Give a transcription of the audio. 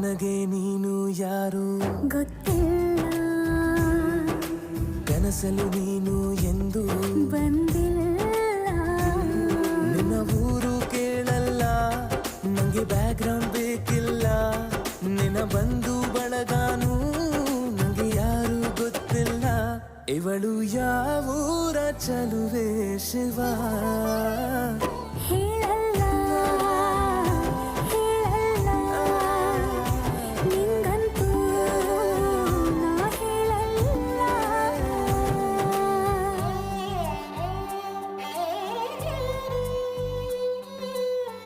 ನನಗೆ ನೀನು ಯಾರು ಗೊತ್ತಿಲ್ಲ, ಕನಸಲು ನೀನು ಎಂದು ಬಂದಿಲ್ಲ. ನಿನ್ನ ಊರು ಕೇಳಲ್ಲ, ನಂಗೆ ಬ್ಯಾಕ್ಗ್ರೌಂಡ್ ಬೇಕಿಲ್ಲ. ನಿನ್ನ ಬಂಧು ಬಳಗಾನು ನಂಗೆ ಯಾರು ಗೊತ್ತಿಲ್ಲ. ಇವಳು ಯಾವೂರ ಚಲುವೆ ಶಿವ.